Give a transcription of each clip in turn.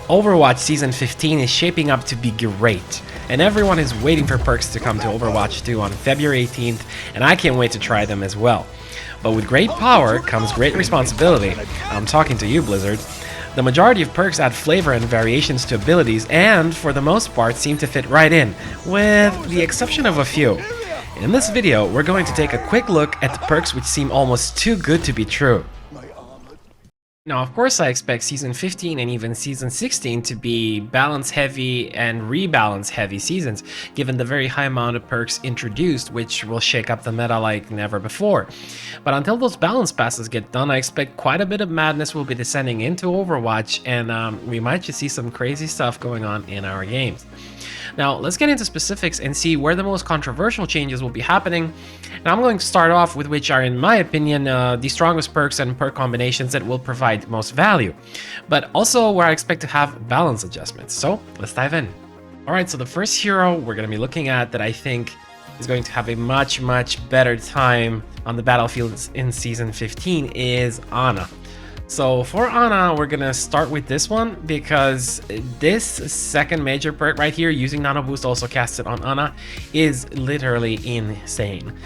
Overwatch Season 15 is shaping up to be great, and everyone is waiting for perks to come to Overwatch 2 on February 18th, and I can't wait to try them as well. But with great power comes great responsibility. I'm talking to you, Blizzard. The majority of perks add flavor and variations to abilities, and for the most part seem to fit right in, with the exception of a few. In this video, we're going to take a quick look at the perks which seem almost too good to be true. Now, of course, I expect Season 15 and even Season 16 to be balance-heavy and rebalance-heavy seasons, given the very high amount of perks introduced, which will shake up the meta like never before. But until those balance passes get done, I expect quite a bit of madness will be descending into Overwatch, and we might just see some crazy stuff going on in our games. Now, let's get into specifics and see where the most controversial changes will be happening. Now, I'm going to start off with which are, in my opinion, the strongest perks and perk combinations that will provide most value, but also where I expect to have balance adjustments. So let's dive in. All right, so the first hero we're going to be looking at that I think is going to have a much better time on the battlefield in Season 15 is Ana. So for Ana, we're gonna start with this one because this second major perk right here, using Nano Boost also casted on Ana, is literally insane.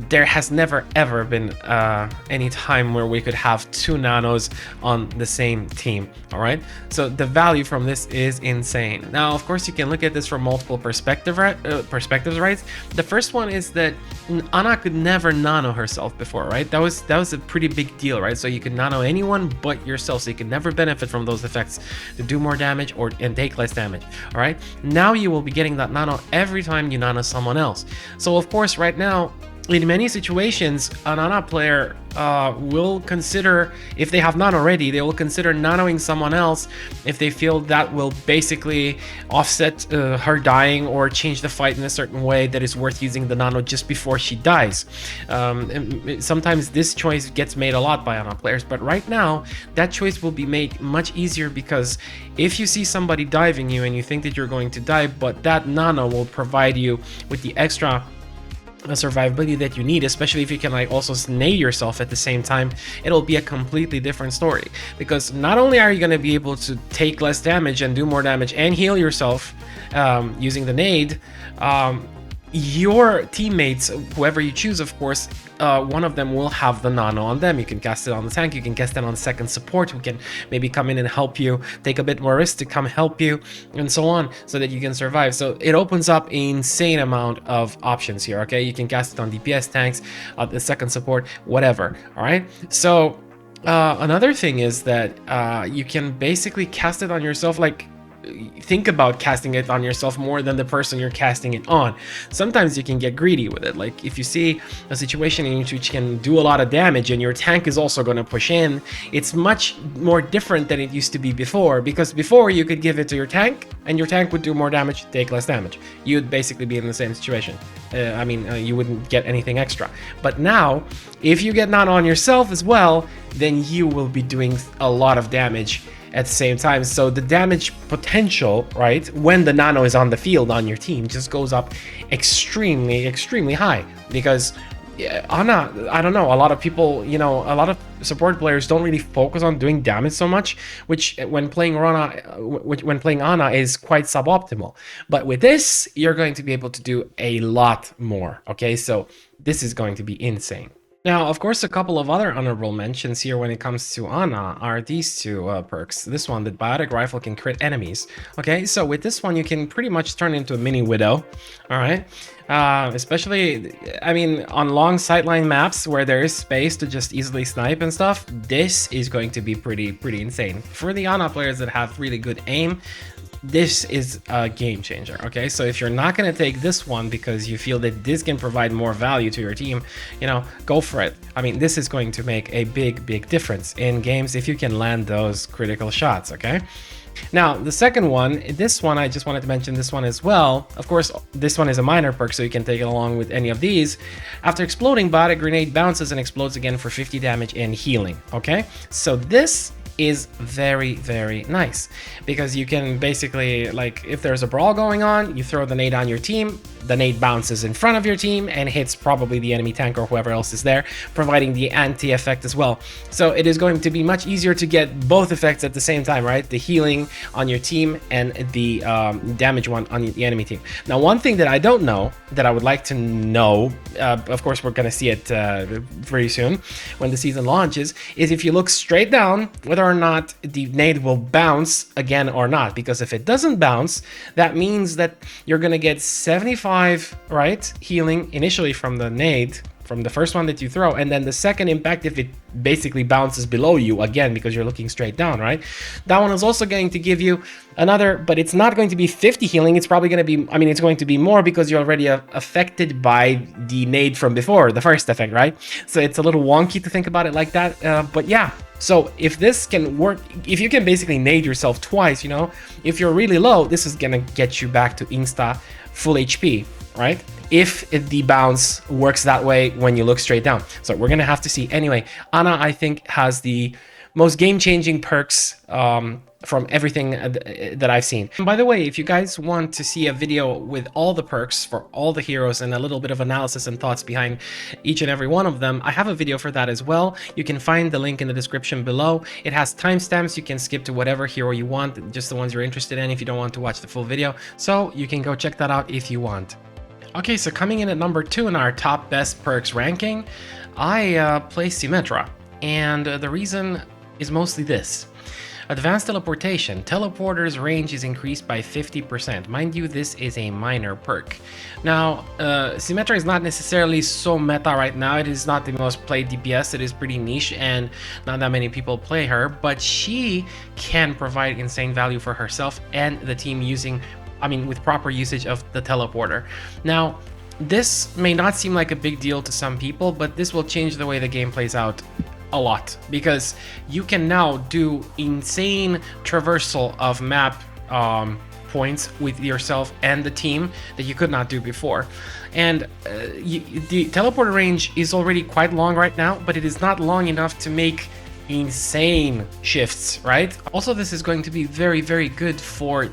There has never ever been any time where we could have two nanos on the same team. All right, so the value from this is insane. Now, of course, you can look at this from multiple perspectives, right? The first one is that Ana could never nano herself before, right? That was a pretty big deal, right? So you could nano anyone but yourself, so you can never benefit from those effects to do more damage and take less damage. All right, now you will be getting that nano every time you nano someone else. So of course, right now, in many situations, an Ana player will consider, if they have not already, they will consider nanoing someone else if they feel that will basically offset her dying or change the fight in a certain way that is worth using the nano just before she dies. Sometimes this choice gets made a lot by Ana players, but right now that choice will be made much easier, because if you see somebody diving you and you think that you're going to die, but that nano will provide you with the extra survivability that you need, especially if you can like also nade yourself at the same time, it'll be a completely different story, because not only are you going to be able to take less damage and do more damage and heal yourself using the nade, your teammates, whoever you choose, of course, one of them will have the nano on them. You can cast it on the tank, you can cast it on second support, who can maybe come in and help you, take a bit more risk to come help you, and so on, so that you can survive. So it opens up an insane amount of options here. Okay, you can cast it on DPS, tanks, the second support, whatever. All right, so another thing is that you can basically cast it on yourself. Like, think about casting it on yourself more than the person you're casting it on. Sometimes you can get greedy with it. Like if you see a situation in which you can do a lot of damage and your tank is also going to push in, it's much more different than it used to be before, because before you could give it to your tank and your tank would do more damage, take less damage. You'd basically be in the same situation. You wouldn't get anything extra. But now, if you get nano on yourself as well, then you will be doing a lot of damage at the same time. So the damage potential, right, when the nano is on the field on your team, just goes up extremely high, because Ana, I don't know, a lot of people, a lot of support players don't really focus on doing damage so much, which when playing Ana is quite suboptimal. But with this, you're going to be able to do a lot more. Okay, so this is going to be insane. Now, of course, a couple of other honorable mentions here when it comes to Ana are these two perks. This one, the Biotic Rifle, can crit enemies. Okay, so with this one, you can pretty much turn into a mini Widow. All right, especially, on long sightline maps where there is space to just easily snipe and stuff, this is going to be pretty insane. For the Ana players that have really good aim, this is a game changer. Okay, so if you're not going to take this one because you feel that this can provide more value to your team, go for it. This is going to make a big difference in games if you can land those critical shots. Okay, now the second one, this one, I just wanted to mention this one as well. Of course, this one is a minor perk, so you can take it along with any of these. After exploding, Biotic Grenade bounces and explodes again for 50 damage and healing. Okay, so this is very nice, because you can basically, like, if there's a brawl going on, you throw the nade on your team, the nade bounces in front of your team and hits probably the enemy tank or whoever else is there, providing the anti effect as well. So it is going to be much easier to get both effects at the same time, right? The healing healing on your team and the damage one on the enemy team. Now, one thing that I don't know that I would like to know, of course we're going to see it very soon when the season launches, is if you look straight down, whether or not the nade will bounce again or not. Because if it doesn't bounce, that means that you're going to get 75, right, healing initially from the nade, from the first one that you throw, and then the second impact, if it basically bounces below you again because you're looking straight down, right? That one is also going to give you another, but it's not going to be 50 healing. It's probably going to be, I mean, it's going to be more because you're already affected by the nade from before, the first effect, right? So it's a little wonky to think about it like that, but yeah. So if this can work, if you can basically nade yourself twice, you know, if you're really low, this is gonna get you back to insta full HP, right? If the bounce works that way when you look straight down. So we're gonna have to see. Anyway, Ana, I think, has the most game-changing perks from everything that I've seen. And by the way, if you guys want to see a video with all the perks for all the heroes and a little bit of analysis and thoughts behind each and every one of them, I have a video for that as well. You can find the link in the description below. It has timestamps. You can skip to whatever hero you want, just the ones you're interested in if you don't want to watch the full video. So you can go check that out if you want. Okay, so coming in at number 2 in our top best perks ranking, I placed Symmetra, and the reason is mostly this. Advanced teleportation. Teleporter's range is increased by 50%. Mind you, this is a minor perk. Now, Symmetra is not necessarily so meta right now. It is not the most played DPS. It is pretty niche and not that many people play her, but she can provide insane value for herself and the team using, I mean, with proper usage of the teleporter. Now, this may not seem like a big deal to some people, but this will change the way the game plays out a lot, because you can now do insane traversal of map points with yourself and the team that you could not do before. And the teleporter range is already quite long right now, but it is not long enough to make insane shifts, right? Also, this is going to be very, very good for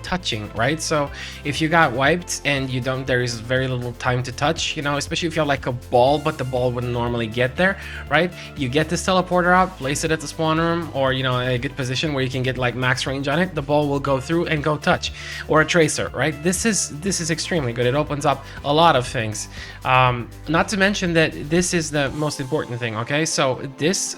touching, right? So if you got wiped and you don't, there is very little time to touch, you know, especially if you have like a ball, but the ball wouldn't normally get there, right? You get this teleporter out, place it at the spawn room, or, you know, in a good position where you can get like max range on it, the ball will go through and go touch, or a tracer, right? This is extremely good. It opens up a lot of things. Not to mention that this is the most important thing, okay? So this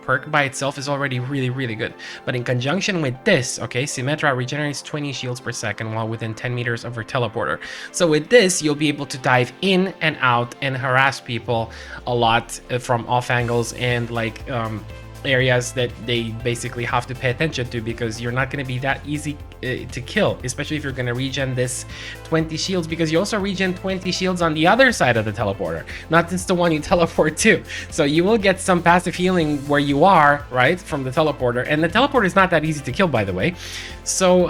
perk by itself is already really, really good, but in conjunction with this, okay, Symmetra regenerates 20 shields per second while within 10 meters of her teleporter. So with this, you'll be able to dive in and out and harass people a lot from off angles and like areas that they basically have to pay attention to, because you're not going to be that easy to kill, especially if you're going to regen this 20 shields, because you also regen 20 shields on the other side of the teleporter, not just the one you teleport to. So you will get some passive healing where you are, right, from the teleporter, and the teleporter is not that easy to kill, by the way. So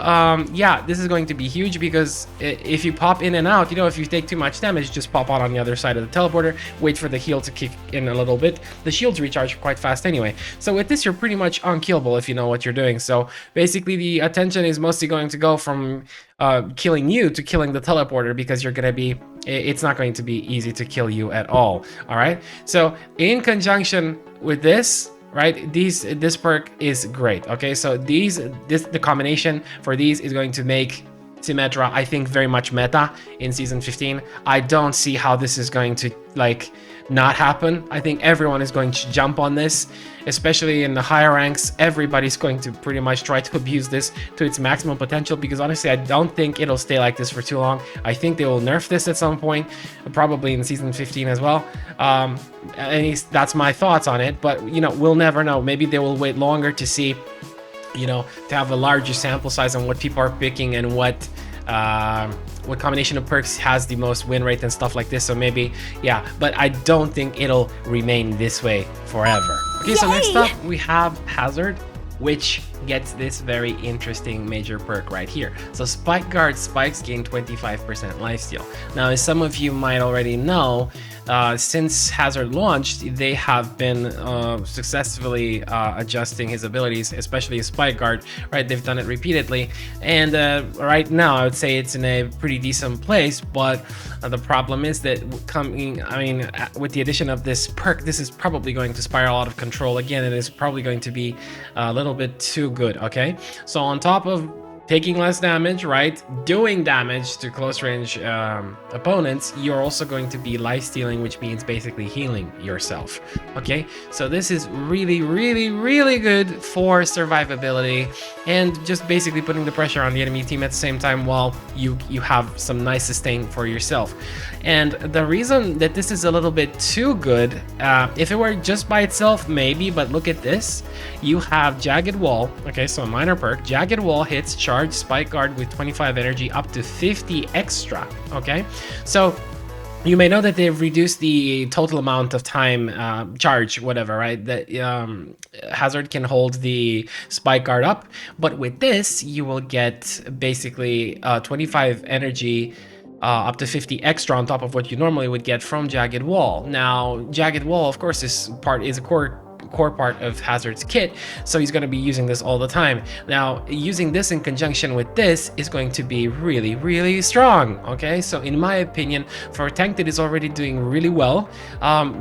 yeah, this is going to be huge, because if you pop in and out, you know, if you take too much damage, just pop out on the other side of the teleporter, wait for the heal to kick in a little bit. The shields recharge quite fast anyway. So with this, you're pretty much unkillable if you know what you're doing. So basically the attention is mostly going to go from killing you to killing the teleporter, because you're going to be, it's not going to be easy to kill you at all. All right. So in conjunction with this, right, this perk is great. Okay, so the combination for these is going to make Symmetra, I think, very much meta in season 15. I don't see how this is going to like not happen. I think everyone is going to jump on this, especially in the higher ranks. Everybody's going to pretty much try to abuse this to its maximum potential, because honestly, I don't think it'll stay like this for too long. I think they will nerf this at some point, probably in season 15 as well. That's my thoughts on it, but you know, we'll never know. Maybe they will wait longer to see, you know, to have a larger sample size on what people are picking and what combination of perks has the most win rate and stuff like this. So maybe, yeah, but I don't think it'll remain this way forever. Okay, so next up we have Hazard, which gets this very interesting major perk right here. So Spike Guard spikes gain 25% lifesteal. Now, as some of you might already know, since Hazard launched, they have been successfully adjusting his abilities, especially his Spike Guard, right? They've done it repeatedly, and right now I would say it's in a pretty decent place, but the problem is that with the addition of this perk, this is probably going to spiral out of control again, and it's probably going to be a little bit too too good, okay? So on top of taking less damage, right, doing damage to close range opponents, you're also going to be life stealing, which means basically healing yourself. Okay, so this is really, really, really good for survivability and just basically putting the pressure on the enemy team at the same time while you have some nice sustain for yourself. And the reason that this is a little bit too good, if it were just by itself, maybe, but look at this. You have Jagged Wall, okay, so a minor perk. Jagged Wall hits charge Spike Guard with 25 energy up to 50 extra, okay? So you may know that they've reduced the total amount of time charge, whatever, right? That Hazard can hold the Spike Guard up, but with this, you will get basically 25 energy up to 50 extra on top of what you normally would get from Jagged Wall. Now, Jagged Wall, of course, is a core part of Hazard's kit, so he's going to be using this all the time. Now, using this in conjunction with this is going to be really, really strong, okay? So in my opinion, for a tank that is already doing really well,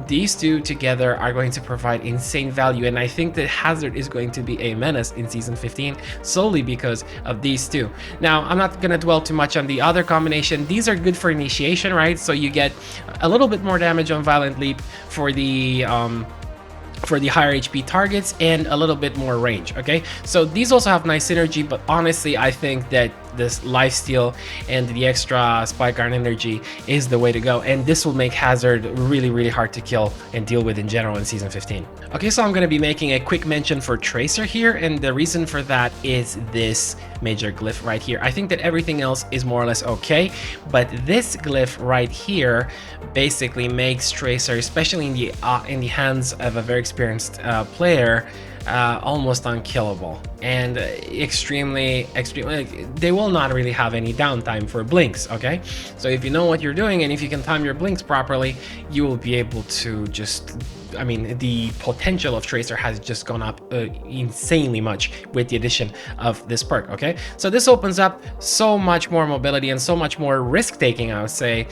these two together are going to provide insane value, and I think that Hazard is going to be a menace in Season 15 solely because of these two. Now, I'm not going to dwell too much on the other combination. These are good for initiation, right? So you get a little bit more damage on Violent Leap for the higher HP targets and a little bit more range, okay? So these also have nice synergy, but honestly, I think that this lifesteal and the extra Spike Guard energy is the way to go, and this will make Hazard really, really hard to kill and deal with in general in Season 15. Okay, so I'm going to be making a quick mention for Tracer here, and the reason for that is this major glyph right here. I think that everything else is more or less okay, but this glyph right here basically makes Tracer, especially in the hands of a very experienced player, almost unkillable and extremely, they will not really have any downtime for blinks, okay? So if you know what you're doing and if you can time your blinks properly, you will be able to just, I mean, the potential of Tracer has just gone up insanely much with the addition of this perk, okay? So this opens up so much more mobility and so much more risk-taking, I would say,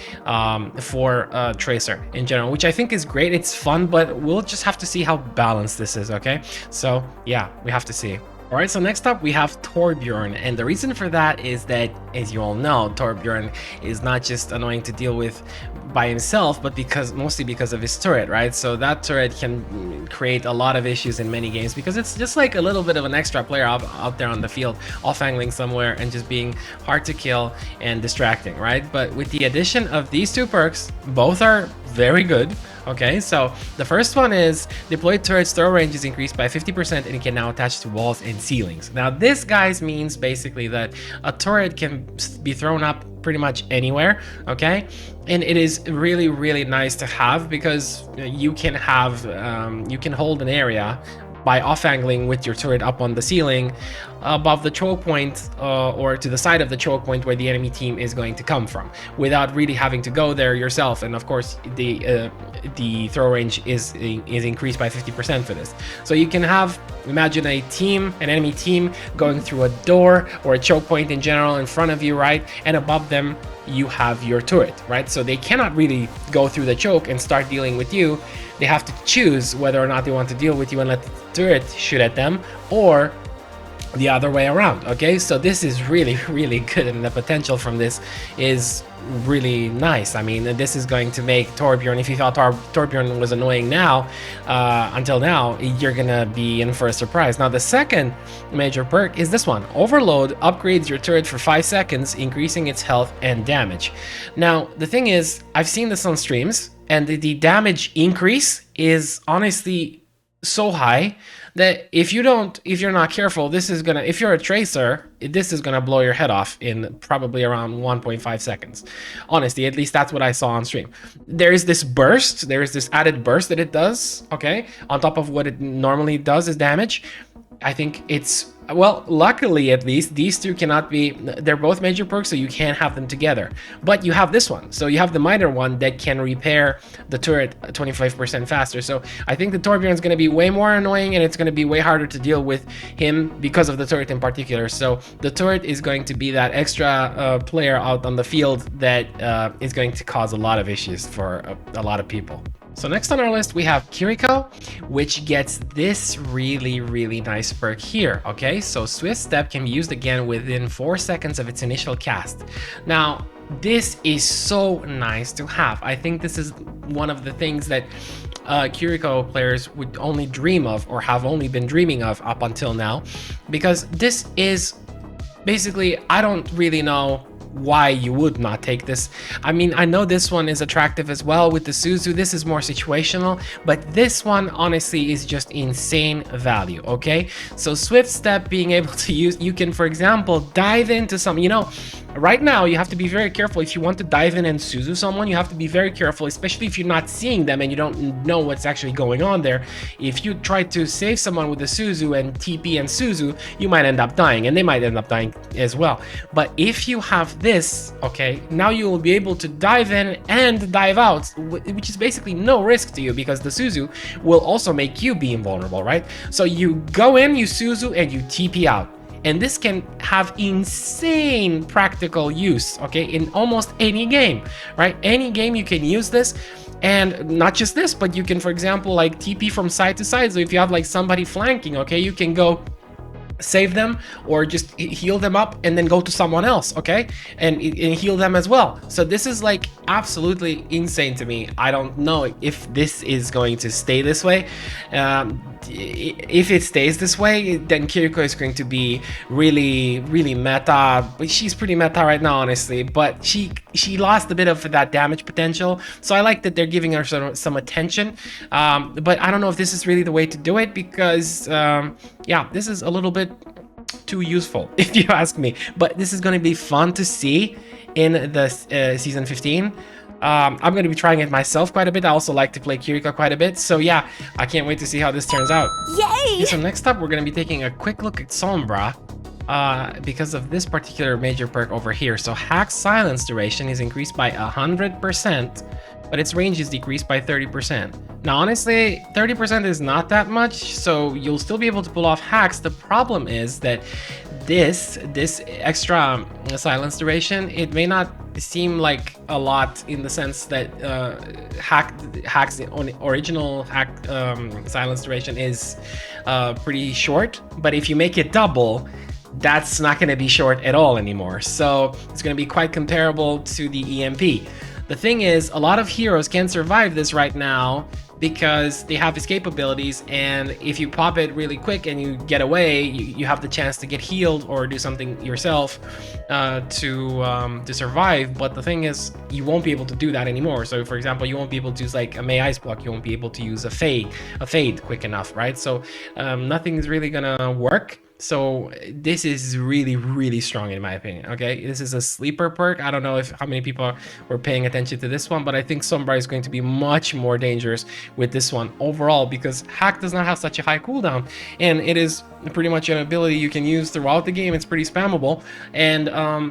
for Tracer in general, which I think is great. It's fun, but we'll just have to see how balanced this is, okay? So yeah, we have to see. Alright, so next up we have Torbjorn, and the reason for that is that, as you all know, Torbjorn is not just annoying to deal with by himself, but mostly because of his turret, right? So that turret can create a lot of issues in many games because it's just like a little bit of an extra player out there on the field, off-angling somewhere and just being hard to kill and distracting, right? But with the addition of these two perks, both are very good. Okay, so the first one is deployed turret's throw range is increased by 50% and it can now attach to walls and ceilings. Now this, guys, means basically that a turret can be thrown up pretty much anywhere, okay? And it is really, really nice to have because you can have, you can hold an area by off-angling with your turret up on the ceiling above the choke point or to the side of the choke point where the enemy team is going to come from without really having to go there yourself. And of course the throw range is increased by 50% for this. So you can have, imagine an enemy team going through a door or a choke point in general in front of you, right? And above them you have your turret, right? So they cannot really go through the choke and start dealing with you. They have to choose whether or not they want to deal with you and let the turret shoot at them, or the other way around, okay? So this is really, really good, and the potential from this is really nice. I mean, this is going to make Torbjorn, if you thought Torbjorn was annoying now, until now, you're gonna be in for a surprise. Now, the second major perk is this one. Overload upgrades your turret for 5 seconds, increasing its health and damage. Now, the thing is, I've seen this on streams, and the damage increase is honestly so high that if you're not careful, this is gonna, if you're a tracer, this is gonna blow your head off in probably around 1.5 seconds. Honestly, at least that's what I saw on stream. There is this burst, there is this added burst that it does, okay, on top of what it normally does is damage. I think it's, well, luckily at least, these two cannot be, they're both major perks, so you can't have them together. But you have this one, so you have the minor one that can repair the turret 25% faster. So I think the Torbjorn is going to be way more annoying, and it's going to be way harder to deal with him because of the turret in particular. So the turret is going to be that extra player out on the field that is going to cause a lot of issues for a lot of people. So next on our list, we have Kiriko, which gets this really nice perk here, okay? So Swift Step can be used again within 4 seconds of its initial cast. Now, this is so nice to have. I think this is one of the things that Kiriko players would only dream of, or have only been dreaming of up until now, because this is basically, I don't really know why you would not take this. I mean, I know this one is attractive as well with the Suzu. This is more situational, but this one honestly is just insane value, okay? So Swift Step being able to use, you can, for example, dive into some, you know, right now you have to be very careful. If you want to dive in and Suzu someone, you have to be very careful, especially if you're not seeing them and you don't know what's actually going on there. If you try to save someone with the Suzu and TP and Suzu, you might end up dying, and they might end up dying as well. But if you have this, okay, now you will be able to dive in and dive out, which is basically no risk to you, because the Suzu will also make you be invulnerable, right? So you go in, you Suzu, and you TP out. And this can have insane practical use, okay, in almost any game, right? Any game you can use this. And not just this, but you can, for example, like TP from side to side. So if you have like somebody flanking, okay, you can go save them or just heal them up and then go to someone else, okay, and heal them as well. So this is like absolutely insane to me. I don't know if this is going to stay this way. If it stays this way, then Kiriko is going to be really meta. She's pretty meta right now, honestly, but she lost a bit of that damage potential, so I like that they're giving her some attention, but I don't know if this is really the way to do it, because yeah, this is a little bit too useful if you ask me, but this is going to be fun to see in the season 15. I'm going to be trying it myself quite a bit. I also like to play Kiriko quite a bit, so yeah, I can't wait to see how this turns out. Yay! Okay, so next up, we're going to be taking a quick look at Sombra, because of this particular major perk over here. So Hack's silence duration is increased by 100%, but its range is decreased by 30%. Now, honestly, 30% is not that much, so you'll still be able to pull off hacks. The problem is that this extra silence duration, it may not seem like a lot in the sense that Hack's original hack silence duration is pretty short, but if you make it double, that's not going to be short at all anymore. So it's going to be quite comparable to the EMP. The thing is, a lot of heroes can survive this right now because they have escape abilities, and if you pop it really quick and you get away, you have the chance to get healed or do something yourself to survive. But the thing is, you won't be able to do that anymore. So for example, you won't be able to use like a Mei Ice Block, you won't be able to use a fade quick enough, right? So nothing is really gonna work. So this is really strong in my opinion. Okay, this is a sleeper perk. I don't know how many people were paying attention to this one, but I think Sombra is going to be much more dangerous with this one overall, because Hack does not have such a high cooldown, and it is pretty much an ability you can use throughout the game. It's pretty spammable, and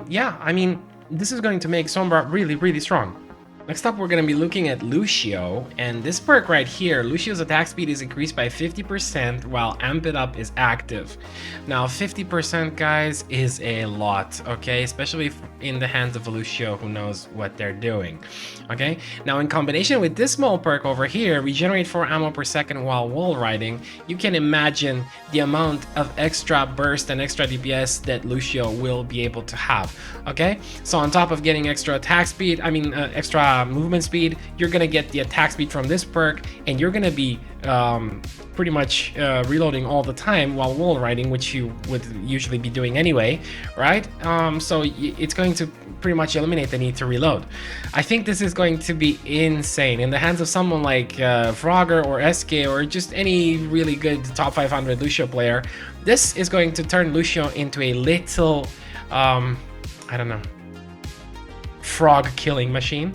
yeah, I mean, this is going to make Sombra really strong. Next up, we're going to be looking at Lucio, and this perk right here, Lucio's attack speed is increased by 50% while Amp It Up is active. Now 50%, guys, is a lot, okay, especially in the hands of a Lucio who knows what they're doing. Okay, now in combination with this small perk over here, regenerate 4 ammo per second while wall riding, you can imagine the amount of extra burst and extra DPS that Lucio will be able to have. Okay, so on top of getting extra attack speed, extra movement speed, you're gonna get the attack speed from this perk, and you're gonna be pretty much reloading all the time while wall riding, which you would usually be doing anyway, right? So it's going to pretty much eliminate the need to reload. I think this is going to be insane in the hands of someone like Frogger or SK or just any really good top 500 Lucio player. This is going to turn Lucio into a little I don't know, frog killing machine.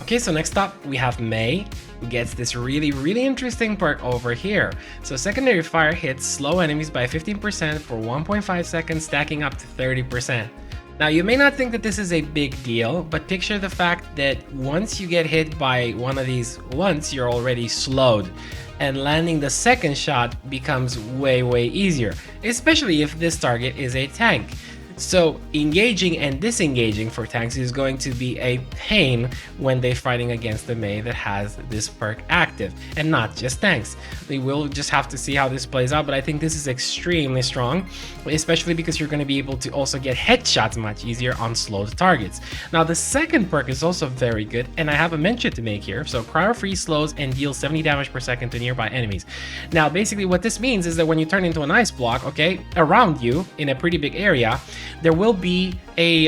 Okay, so next up we have Mei, who gets this really interesting perk over here. So secondary fire hits slow enemies by 15% for 1.5 seconds, stacking up to 30%. Now you may not think that this is a big deal, but picture the fact that once you get hit by one of these once, you're already slowed, and landing the second shot becomes way easier, especially if this target is a tank. So engaging and disengaging for tanks is going to be a pain when they're fighting against the Mei that has this perk active, and not just tanks. We will just have to see how this plays out, but I think this is extremely strong, especially because you're going to be able to also get headshots much easier on slowed targets. Now the second perk is also very good, and I have a mention to make here. So cryo freeze slows and deals 70 damage per second to nearby enemies. Now basically what this means is that when you turn into an ice block, okay, around you in a pretty big area, there will be a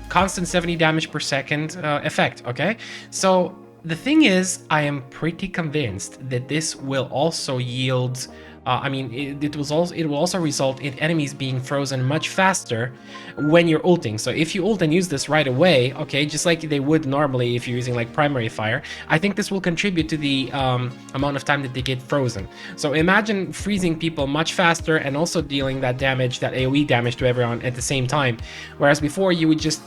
constant 70 damage per second effect, okay? So the thing is, I am pretty convinced that this will also yield it will also result in enemies being frozen much faster when you're ulting. So if you ult and use this right away, okay, just like they would normally if you're using like primary fire, I think this will contribute to the amount of time that they get frozen. So imagine freezing people much faster and also dealing that damage, that AoE damage to everyone at the same time. Whereas before you would just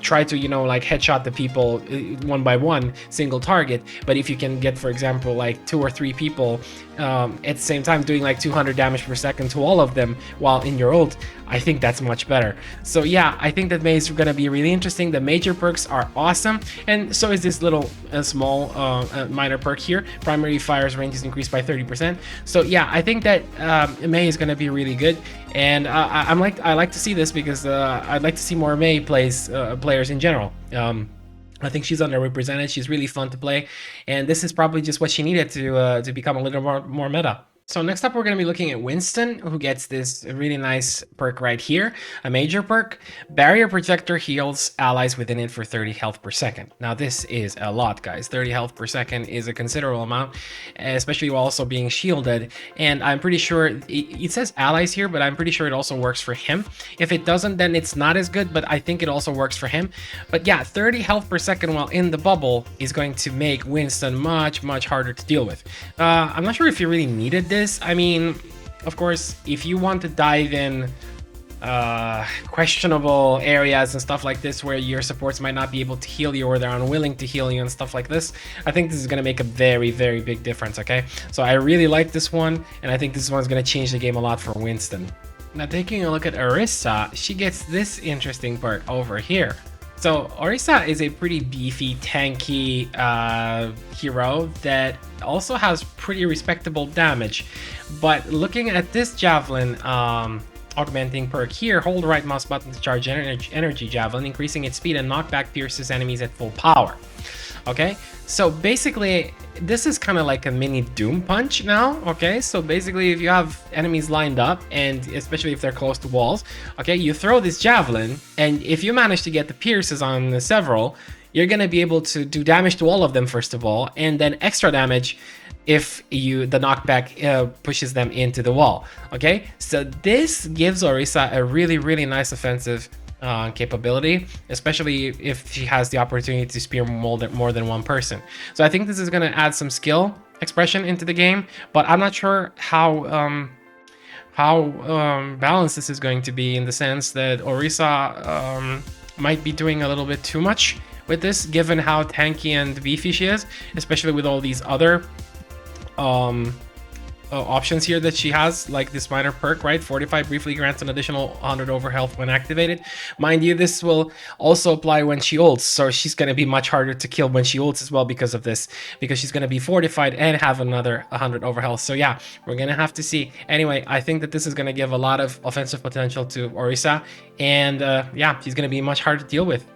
try to, like headshot the people one by one, single target. But if you can get, for example, like 2 or 3 people at the same time doing like 200 damage per second to all of them while in your ult, I think that's much better. So yeah, I think that Mei is going to be really interesting. The major perks are awesome, and so is this little small minor perk here. Primary fire's range is increased by 30%. So yeah, I think that Mei is going to be really good, and I like to see this because I'd like to see more Mei players in general. I think she's underrepresented. She's really fun to play, and this is probably just what she needed to become a little more meta. So next up, we're going to be looking at Winston, who gets this really nice perk right here, a major perk. Barrier Protector heals allies within it for 30 health per second. Now this is a lot, guys. 30 health per second is a considerable amount, especially while also being shielded. And I'm pretty sure it says allies here, but I'm pretty sure it also works for him. If it doesn't, then it's not as good, but I think it also works for him. But yeah, 30 health per second while in the bubble is going to make Winston much harder to deal with. I'm not sure if you really needed this. I mean, of course, if you want to dive in questionable areas and stuff like this where your supports might not be able to heal you or they're unwilling to heal you and stuff like this, I think this is going to make a very big difference, okay? So I really like this one, and I think this one's going to change the game a lot for Winston. Now taking a look at Orisa, she gets this interesting perk over here. So Orisa is a pretty beefy, tanky hero that also has pretty respectable damage. But looking at this javelin augmenting perk here, hold right mouse button to charge energy javelin, increasing its speed and knockback pierces enemies at full power. Okay, so basically this is kind of like a mini Doom punch now. Okay, so basically if you have enemies lined up, and especially if they're close to walls, okay, you throw this javelin, and if you manage to get the pierces on several, you're gonna be able to do damage to all of them first of all, and then extra damage if the knockback pushes them into the wall. Okay, so this gives Orisa a really nice offensive capability, especially if she has the opportunity to spear more than one person. So I think this is going to add some skill expression into the game, but I'm not sure how balanced this is going to be, in the sense that Orisa might be doing a little bit too much with this, given how tanky and beefy she is, especially with all these other options here that she has, like this minor perk, right? Fortify briefly grants an additional 100 over health when activated. Mind you, this will also apply when she ults, so she's going to be much harder to kill when she ults as well because of this, because she's going to be fortified and have another 100 over health. So yeah, we're going to have to see. Anyway, I think that this is going to give a lot of offensive potential to Orisa, and yeah, she's going to be much harder to deal with.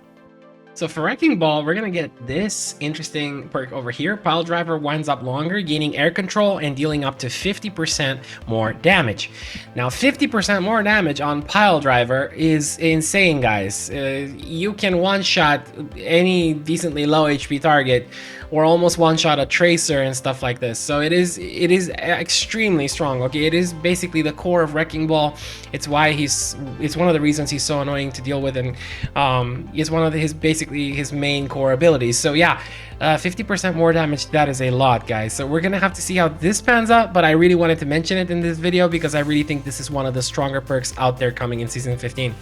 So for Wrecking Ball, we're going to get this interesting perk over here. Pile Driver winds up longer, gaining air control and dealing up to 50% more damage. Now, 50% more damage on Pile Driver is insane, guys. You can one-shot any decently low HP target, or almost one-shot a Tracer and stuff like this. So it is extremely strong. Okay, it is basically the core of Wrecking Ball. It's why it's one of the reasons he's so annoying to deal with, and it's one of his main core abilities. So yeah, 50% more damage, that is a lot, guys. So we're gonna have to see how this pans out, but I really wanted to mention it in this video because I really think this is one of the stronger perks out there coming in Season 15.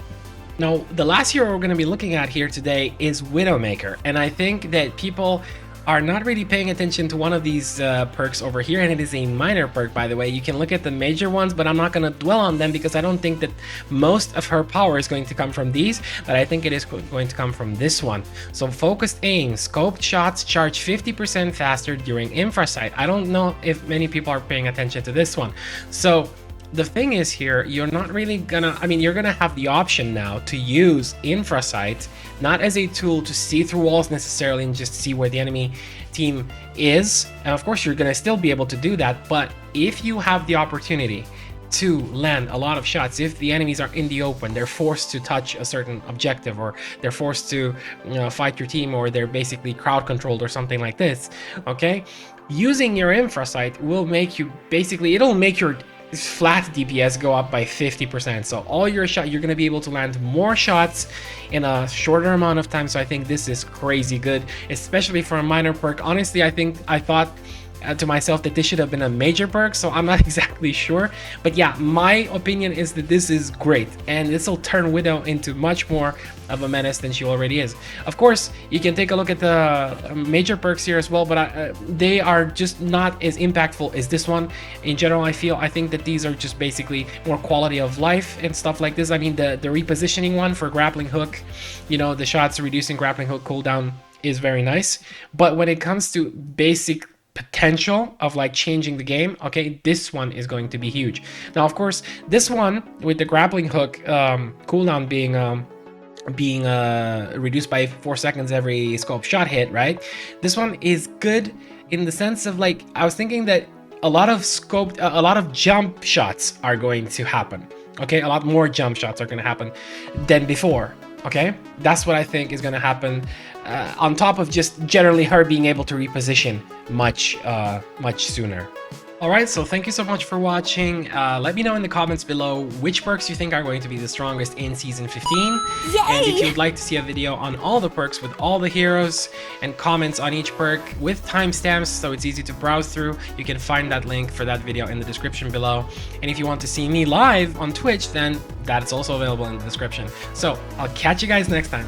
Now, the last hero we're going to be looking at here today is Widowmaker, and I think that people are not really paying attention to one of these perks over here, and it is a minor perk, by the way. You can look at the major ones, but I'm not going to dwell on them because I don't think that most of her power is going to come from these, but I think it is going to come from this one. So focused aim, scoped shots charge 50% faster during infra sight. I don't know if many people are paying attention to this one. So the thing is here, you're not really gonna, I mean, you're gonna have the option now to use infra sight, not as a tool to see through walls necessarily and just see where the enemy team is. And of course, you're gonna still be able to do that, but if you have the opportunity to land a lot of shots, if the enemies are in the open, they're forced to touch a certain objective, or they're forced to, you know, fight your team, or they're basically crowd controlled or something like this, okay? Using your infra sight will make you, basically, it'll make your flat DPS go up by 50%. So all your shot, you're going to be able to land more shots in a shorter amount of time. So I think this is crazy good, especially for a minor perk. Honestly, I thought to myself that this should have been a major perk, so I'm not exactly sure, but yeah, my opinion is that this is great, and this will turn Widow into much more of a menace than she already is. Of course, you can take a look at the major perks here as well, but they are just not as impactful as this one. In general, I think that these are just basically more quality of life and stuff like this. I mean, the repositioning one for grappling hook, you know, the shots reducing grappling hook cooldown is very nice, but when it comes to basic potential of like changing the game, okay, this one is going to be huge. Now, of course, this one with the grappling hook cooldown being reduced by 4 seconds every scope shot hit, right? This one is good in the sense of, like, I was thinking that a lot of jump shots are going to happen, okay? A lot more jump shots are going to happen than before, okay? That's what I think is going to happen, on top of just generally her being able to reposition much sooner. Alright, so thank you so much for watching. Let me know in the comments below which perks you think are going to be the strongest in Season 15. Yay! And if you'd like to see a video on all the perks with all the heroes and comments on each perk with timestamps so it's easy to browse through, you can find that link for that video in the description below. And if you want to see me live on Twitch, then that's also available in the description. So I'll catch you guys next time.